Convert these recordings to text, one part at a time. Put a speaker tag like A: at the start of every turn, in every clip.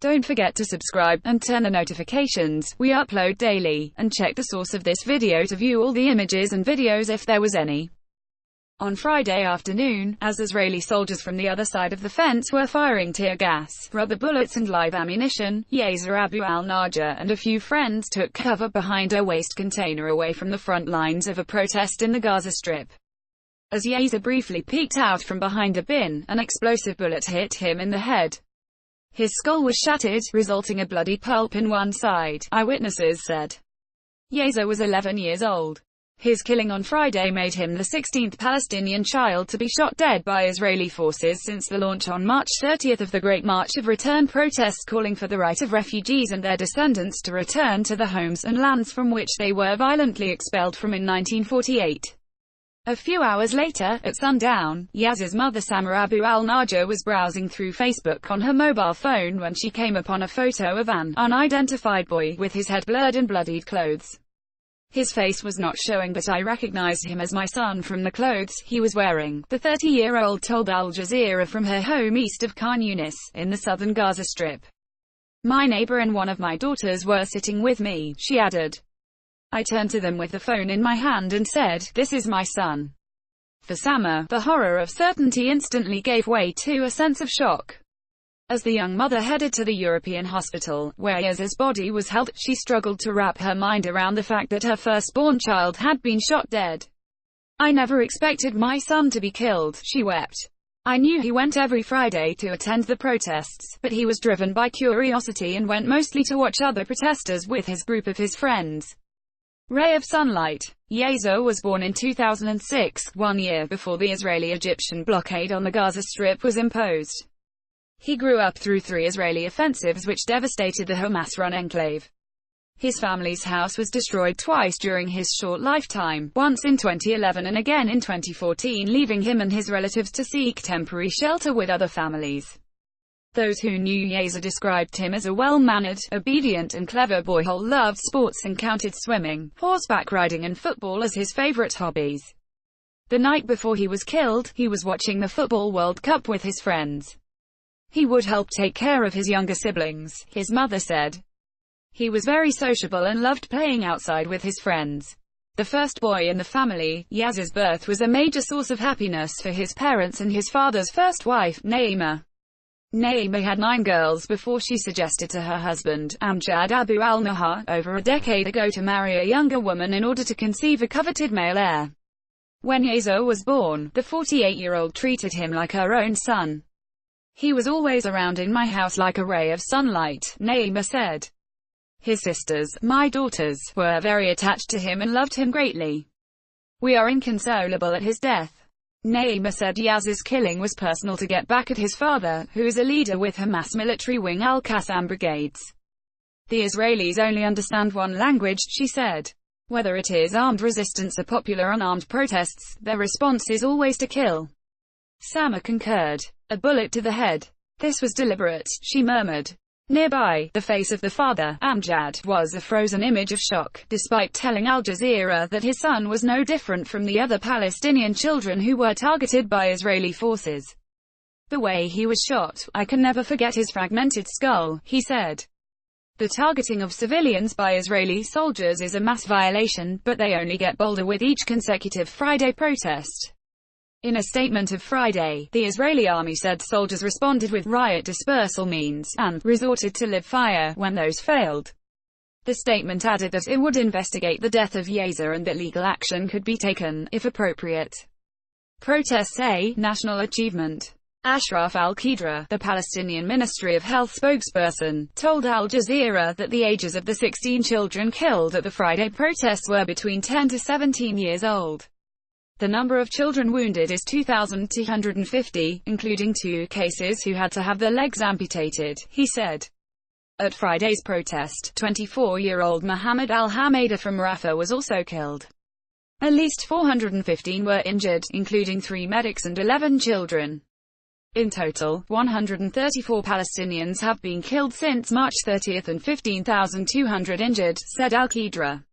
A: Don't forget to subscribe, and turn the notifications. We upload daily, and check the source of this video to view all the images and videos if there was any. On Friday afternoon, as Israeli soldiers from the other side of the fence were firing tear gas, rubber bullets and live ammunition, Yasser Abu al-Najjar and a few friends took cover behind a waste container away from the front lines of a protest in the Gaza Strip. As Yasser briefly peeked out from behind a bin, an explosive bullet hit him in the head. His skull was shattered, resulting a bloody pulp in one side, eyewitnesses said. Yasser was 11 years old. His killing on Friday made him the 16th Palestinian child to be shot dead by Israeli forces since the launch on March 30 of the Great March of Return protests calling for the right of refugees and their descendants to return to the homes and lands from which they were violently expelled from in 1948. A few hours later, at sundown, Yasser's mother Samar Abu al-Najjar was browsing through Facebook on her mobile phone when she came upon a photo of an unidentified boy with his head blurred and bloodied clothes. His face was not showing, but I recognized him as my son from the clothes he was wearing, the 30-year-old told Al Jazeera from her home east of Khan Yunis, in the southern Gaza Strip. My neighbor and one of my daughters were sitting with me, she added. I turned to them with the phone in my hand and said, "This is my son." For Samar, the horror of certainty instantly gave way to a sense of shock. As the young mother headed to the European hospital, where Yasser's body was held, she struggled to wrap her mind around the fact that her firstborn child had been shot dead. "I never expected my son to be killed," she wept. "I knew he went every Friday to attend the protests, but he was driven by curiosity and went mostly to watch other protesters with his group of his friends." Ray of sunlight. Yasser was born in 2006, 1 year before the Israeli-Egyptian blockade on the Gaza Strip was imposed. He grew up through 3 Israeli offensives which devastated the Hamas-run enclave. His family's house was destroyed twice during his short lifetime, once in 2011 and again in 2014, leaving him and his relatives to seek temporary shelter with other families. Those who knew Yasser described him as a well-mannered, obedient and clever boy who loved sports and counted swimming, horseback riding and football as his favorite hobbies. The night before he was killed, he was watching the Football World Cup with his friends. He would help take care of his younger siblings, his mother said. He was very sociable and loved playing outside with his friends. The first boy in the family, Yasser's birth was a major source of happiness for his parents and his father's first wife, Naima. Naima had 9 girls before she suggested to her husband, Amjad Abu al-Najjar, over a decade ago to marry a younger woman in order to conceive a coveted male heir. When Yasser was born, the 48-year-old treated him like her own son. "He was always around in my house like a ray of sunlight," Naima said. His sisters, my daughters, were very attached to him and loved him greatly. "We are inconsolable at his death." Naima said Yasser's killing was personal to get back at his father, who is a leader with Hamas military wing Al-Qassam brigades. "The Israelis only understand one language," she said. "Whether it is armed resistance or popular unarmed protests, their response is always to kill." Samar concurred. "A bullet to the head. This was deliberate," she murmured. Nearby, the face of the father, Amjad, was a frozen image of shock, despite telling Al Jazeera that his son was no different from the other Palestinian children who were targeted by Israeli forces. "The way he was shot, I can never forget his fragmented skull," he said. "The targeting of civilians by Israeli soldiers is a mass violation, but they only get bolder with each consecutive Friday protest." In a statement of Friday, the Israeli army said soldiers responded with riot dispersal means, and resorted to live fire when those failed. The statement added that it would investigate the death of Yasser and that legal action could be taken, if appropriate. Protests a national achievement. Ashraf al-Qidra, the Palestinian Ministry of Health spokesperson, told Al Jazeera that the ages of the 16 children killed at the Friday protests were between 10 to 17 years old. The number of children wounded is 2,250, including 2 cases who had to have their legs amputated, he said. At Friday's protest, 24-year-old Mohammed al-Hamada from Rafah was also killed. At least 415 were injured, including 3 medics and 11 children. In total, 134 Palestinians have been killed since March 30 and 15,200 injured, said al-Qidra.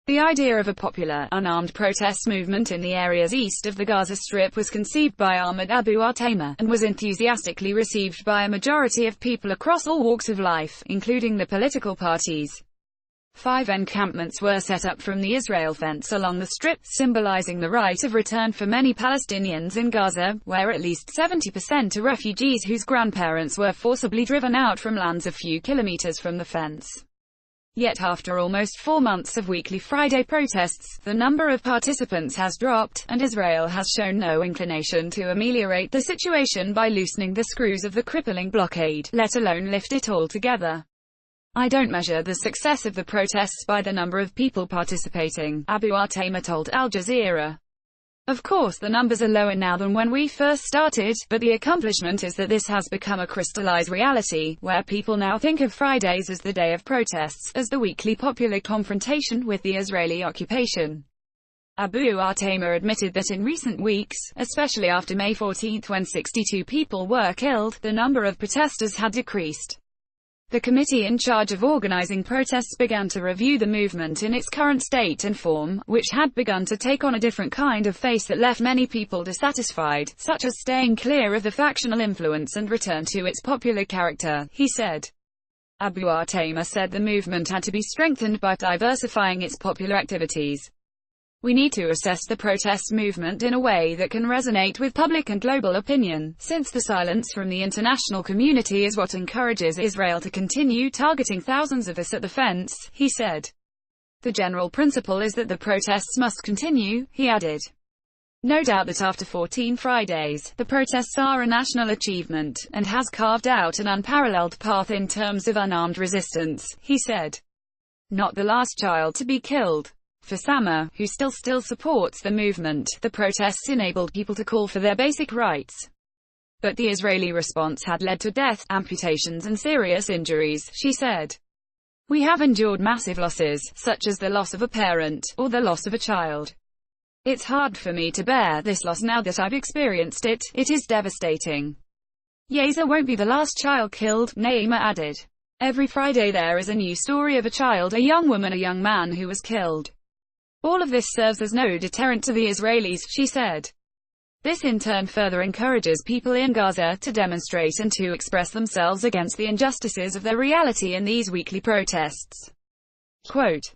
A: The idea of a popular, unarmed protest movement in the areas east of the Gaza Strip was conceived by Ahmed Abu Artema, and was enthusiastically received by a majority of people across all walks of life, including the political parties. 5 encampments were set up from the Israel fence along the Strip, symbolizing the right of return for many Palestinians in Gaza, where at least 70% are refugees whose grandparents were forcibly driven out from lands a few kilometers from the fence. Yet after almost 4 months of weekly Friday protests, the number of participants has dropped, and Israel has shown no inclination to ameliorate the situation by loosening the screws of the crippling blockade, let alone lift it altogether. I don't measure the success of the protests by the number of people participating, Abu Artema told Al Jazeera. Of course the numbers are lower now than when we first started, but the accomplishment is that this has become a crystallized reality, where people now think of Fridays as the day of protests, as the weekly popular confrontation with the Israeli occupation. Abu Artema admitted that in recent weeks, especially after May 14 when 62 people were killed, the number of protesters had decreased. The committee in charge of organizing protests began to review the movement in its current state and form, which had begun to take on a different kind of face that left many people dissatisfied, such as staying clear of the factional influence and return to its popular character, he said. Abu Artema said the movement had to be strengthened by diversifying its popular activities. We need to assess the protest movement in a way that can resonate with public and global opinion, since the silence from the international community is what encourages Israel to continue targeting thousands of us at the fence, he said. The general principle is that the protests must continue, he added. No doubt that after 14 Fridays, the protests are a national achievement, and has carved out an unparalleled path in terms of unarmed resistance, he said. Not the last child to be killed. For Sama, who still supports the movement, the protests enabled people to call for their basic rights. But the Israeli response had led to death, amputations and serious injuries, she said. We have endured massive losses, such as the loss of a parent, or the loss of a child. It's hard for me to bear this loss now that I've experienced it, it is devastating. Gaza won't be the last child killed, Naima added. Every Friday there is a new story of a child, a young woman, a young man who was killed. All of this serves as no deterrent to the Israelis, she said. This in turn further encourages people in Gaza to demonstrate and to express themselves against the injustices of their reality in these weekly protests. Quote,